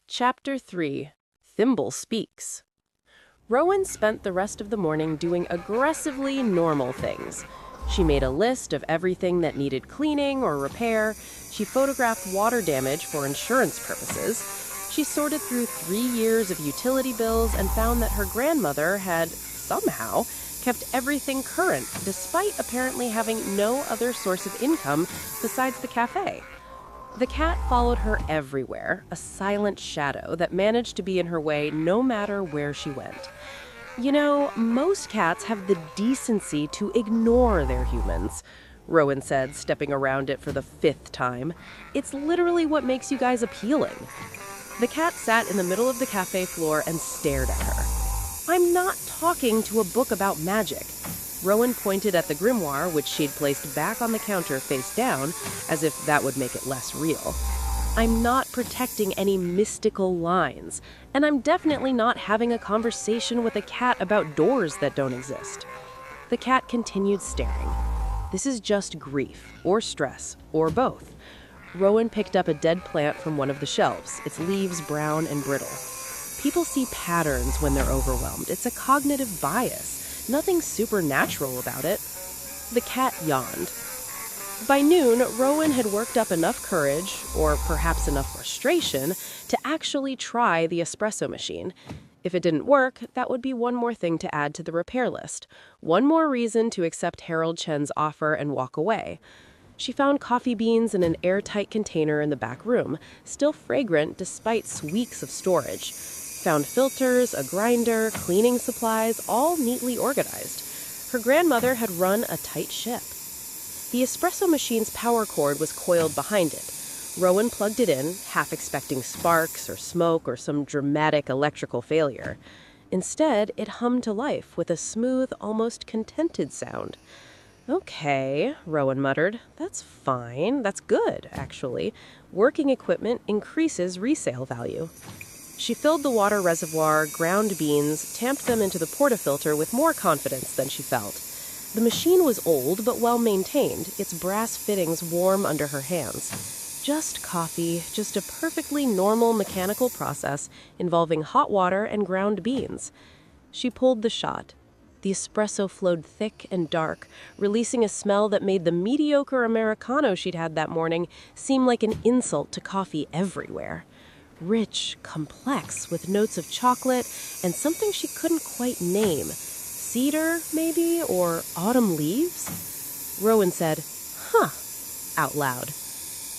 Chapter 3 Thimble Speaks. Rowan spent the rest of the morning doing aggressively normal things. She made a list of everything that needed cleaning or repair. She photographed water damage for insurance purposes. She sorted through 3 years of utility bills and found that her grandmother had, somehow, kept everything current, despite apparently having no other source of income besides the cafe. The cat followed her everywhere, a silent shadow that managed to be in her way no matter where she went. You know, most cats have the decency to ignore their humans, Rowan said, stepping around it for the 5th time. It's literally what makes you guys appealing. The cat sat in the middle of the cafe floor and stared at her. I'm not talking to a book about magic. Rowan pointed at the grimoire, which she'd placed back on the counter face down, as if that would make it less real. I'm not protecting any mystical lines, and I'm definitely not having a conversation with a cat about doors that don't exist. The cat continued staring. This is just grief, or stress, or both. Rowan picked up a dead plant from one of the shelves, its leaves brown and brittle. People see patterns when they're overwhelmed. It's a cognitive bias. Nothing supernatural about it. The cat yawned. By noon, Rowan had worked up enough courage, or perhaps enough frustration, to actually try the espresso machine. If it didn't work, that would be one more thing to add to the repair list. One more reason to accept Harold Chen's offer and walk away. She found coffee beans in an airtight container in the back room, still fragrant despite weeks of storage. Found filters, a grinder, cleaning supplies, all neatly organized. Her grandmother had run a tight ship. The espresso machine's power cord was coiled behind it. Rowan plugged it in, half expecting sparks or smoke or some dramatic electrical failure. Instead, it hummed to life with a smooth, almost contented sound. Okay, Rowan muttered. That's fine. That's good, actually. Working equipment increases resale value. She filled the water reservoir, ground beans, tamped them into the portafilter with more confidence than she felt. The machine was old but well maintained, its brass fittings warm under her hands. Just coffee, just a perfectly normal mechanical process involving hot water and ground beans. She pulled the shot. The espresso flowed thick and dark, releasing a smell that made the mediocre Americano she'd had that morning seem like an insult to coffee everywhere. Rich, complex, with notes of chocolate and something she couldn't quite name. Cedar, maybe, or autumn leaves? Rowan said, "Huh," out loud.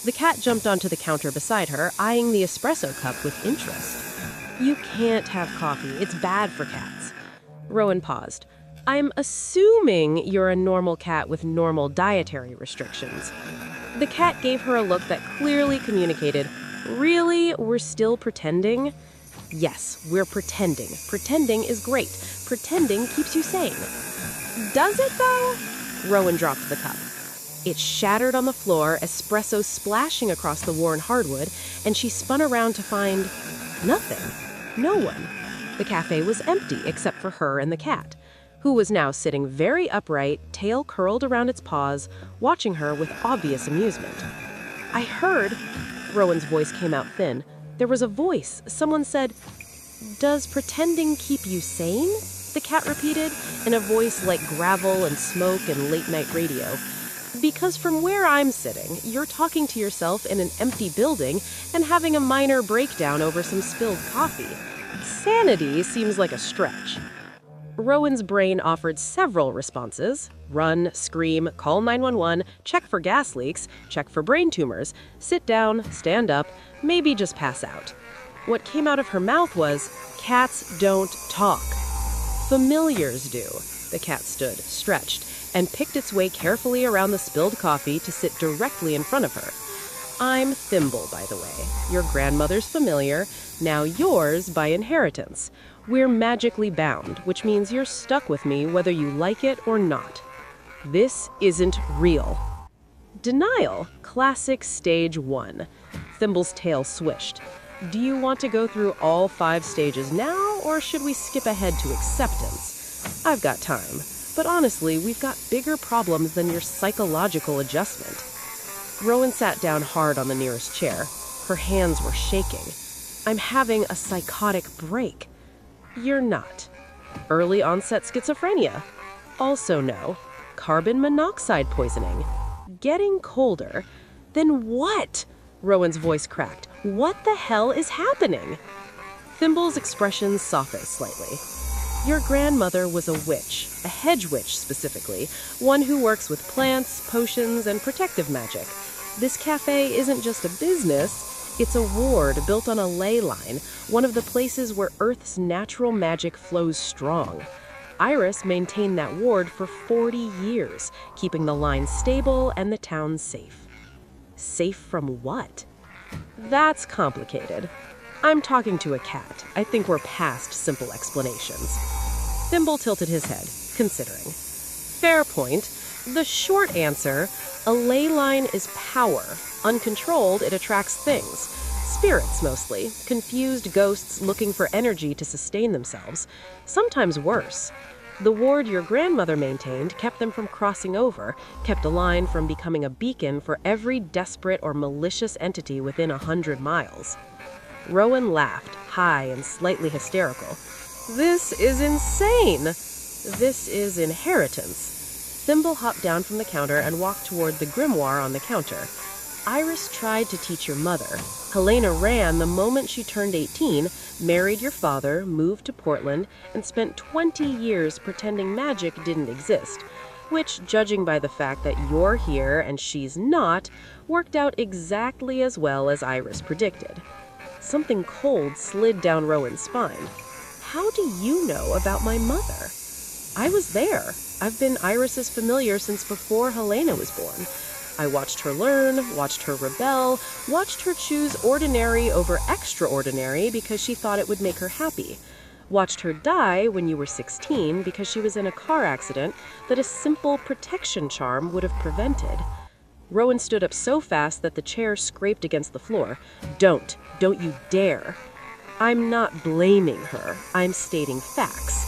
The cat jumped onto the counter beside her, eyeing the espresso cup with interest. You can't have coffee. It's bad for cats. Rowan paused. I'm assuming you're a normal cat with normal dietary restrictions. The cat gave her a look that clearly communicated, really? We're still pretending? Yes, we're pretending. Pretending is great. Pretending keeps you sane. Does it, though? Rowan dropped the cup. It shattered on the floor, espresso splashing across the worn hardwood, and she spun around to find nothing. No one. The cafe was empty except for her and the cat, who was now sitting very upright, tail curled around its paws, watching her with obvious amusement. I heard... Rowan's voice came out thin. There was a voice. Someone said, "Does pretending keep you sane?" The cat repeated, in a voice like gravel and smoke and late-night radio. Because from where I'm sitting, you're talking to yourself in an empty building and having a minor breakdown over some spilled coffee. Sanity seems like a stretch. Rowan's brain offered several responses. Run, scream, call 911, check for gas leaks, check for brain tumors, sit down, stand up, maybe just pass out. What came out of her mouth was, cats don't talk. Familiars do. The cat stood, stretched, and picked its way carefully around the spilled coffee to sit directly in front of her. I'm Thimble, by the way. Your grandmother's familiar, now yours by inheritance. We're magically bound, which means you're stuck with me whether you like it or not. This isn't real. Denial, classic stage 1. Thimble's tail swished. Do you want to go through all 5 stages now, or should we skip ahead to acceptance? I've got time, but honestly, we've got bigger problems than your psychological adjustment. Rowan sat down hard on the nearest chair. Her hands were shaking. I'm having a psychotic break. You're not. Early onset schizophrenia. Also no. Carbon monoxide poisoning. Getting colder. Then what? Rowan's voice cracked. What the hell is happening? Thimble's expression softened slightly. Your grandmother was a witch, a hedge witch specifically, one who works with plants, potions, and protective magic. This cafe isn't just a business, it's a ward built on a ley line, one of the places where Earth's natural magic flows strong. Iris maintained that ward for 40 years, keeping the line stable and the town safe. Safe from what? That's complicated. I'm talking to a cat. I think we're past simple explanations. Thimble tilted his head, considering. Fair point. The short answer, a ley line is power. Uncontrolled, it attracts things. Spirits, mostly. Confused ghosts looking for energy to sustain themselves. Sometimes worse. The ward your grandmother maintained kept them from crossing over, kept a line from becoming a beacon for every desperate or malicious entity within 100 miles. Rowan laughed, high and slightly hysterical. This is insane! This is inheritance. Thimble hopped down from the counter and walked toward the grimoire on the counter. Iris tried to teach your mother. Helena ran the moment she turned 18, married your father, moved to Portland, and spent 20 years pretending magic didn't exist, which, judging by the fact that you're here and she's not, worked out exactly as well as Iris predicted. Something cold slid down Rowan's spine. How do you know about my mother? I was there. I've been Iris's familiar since before Helena was born. I watched her learn, watched her rebel, watched her choose ordinary over extraordinary because she thought it would make her happy. Watched her die when you were 16 because she was in a car accident that a simple protection charm would have prevented. Rowan stood up so fast that the chair scraped against the floor. Don't you dare. I'm not blaming her. I'm stating facts.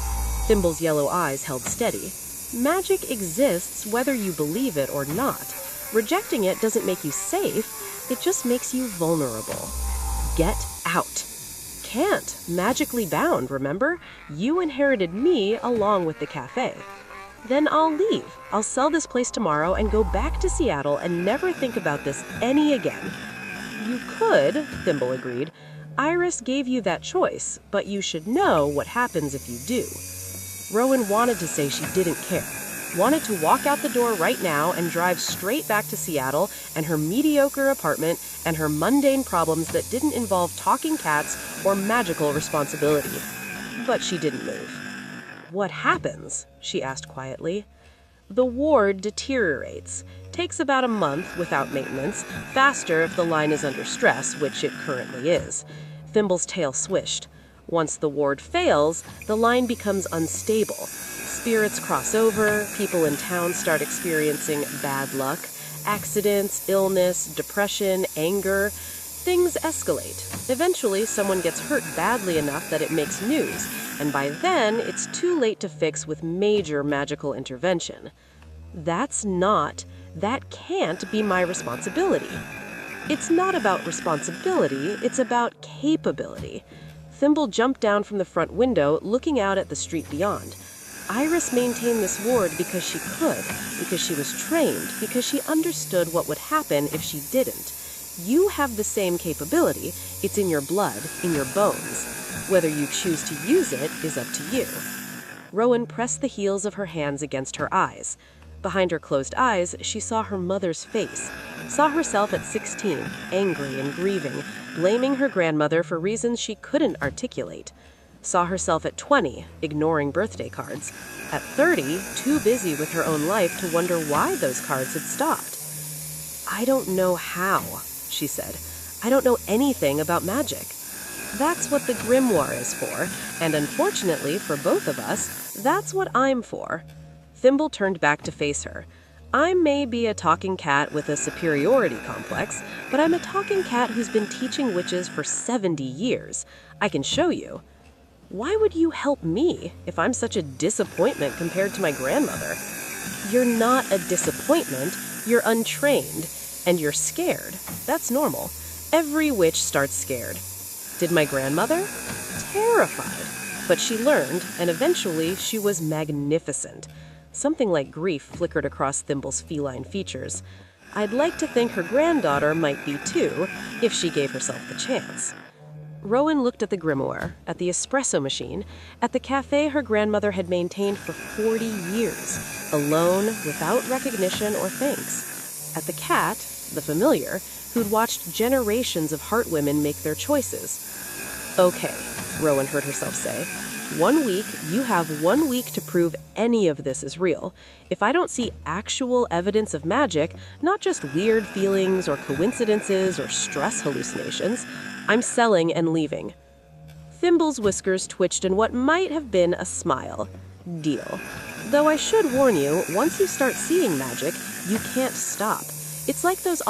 Thimble's yellow eyes held steady. Magic exists whether you believe it or not. Rejecting it doesn't make you safe, it just makes you vulnerable. Get out. Can't. Magically bound, remember? You inherited me along with the cafe. Then I'll leave. I'll sell this place tomorrow and go back to Seattle and never think about this any again. You could, Thimble agreed. Iris gave you that choice, but you should know what happens if you do. Rowan wanted to say she didn't care. Wanted to walk out the door right now and drive straight back to Seattle and her mediocre apartment and her mundane problems that didn't involve talking cats or magical responsibility. But she didn't move. What happens? She asked quietly. The ward deteriorates. Takes about a month without maintenance, faster if the line is under stress, which it currently is. Thimble's tail swished. Once the ward fails, the line becomes unstable. Spirits cross over, people in town start experiencing bad luck, accidents, illness, depression, anger. Things escalate. Eventually, someone gets hurt badly enough that it makes news, and by then, it's too late to fix with major magical intervention. That can't be my responsibility. It's not about responsibility, it's about capability. Thimble jumped down from the front window, looking out at the street beyond. Iris maintained this ward because she could, because she was trained, because she understood what would happen if she didn't. You have the same capability. It's in your blood, in your bones. Whether you choose to use it is up to you. Rowan pressed the heels of her hands against her eyes. Behind her closed eyes, she saw her mother's face, saw herself at 16, angry and grieving, blaming her grandmother for reasons she couldn't articulate. Saw herself at 20, ignoring birthday cards. At 30, too busy with her own life to wonder why those cards had stopped. I don't know how, she said. I don't know anything about magic. That's what the grimoire is for, and unfortunately for both of us, that's what I'm for. Thimble turned back to face her. I may be a talking cat with a superiority complex, but I'm a talking cat who's been teaching witches for 70 years. I can show you. Why would you help me if I'm such a disappointment compared to my grandmother? You're not a disappointment, you're untrained, and you're scared. That's normal. Every witch starts scared. Did my grandmother? Terrified. But she learned, and eventually she was magnificent. Something like grief flickered across Thimble's feline features. I'd like to think her granddaughter might be too, if she gave herself the chance. Rowan looked at the grimoire, at the espresso machine, at the cafe her grandmother had maintained for 40 years, alone, without recognition or thanks. At the cat, the familiar, who'd watched generations of heart women make their choices. Okay, Rowan heard herself say. 1 week, you have 1 week to prove any of this is real. If I don't see actual evidence of magic, not just weird feelings or coincidences or stress hallucinations, I'm selling and leaving. Thimble's whiskers twitched in what might have been a smile. Deal. Though I should warn you, once you start seeing magic, you can't stop. It's like those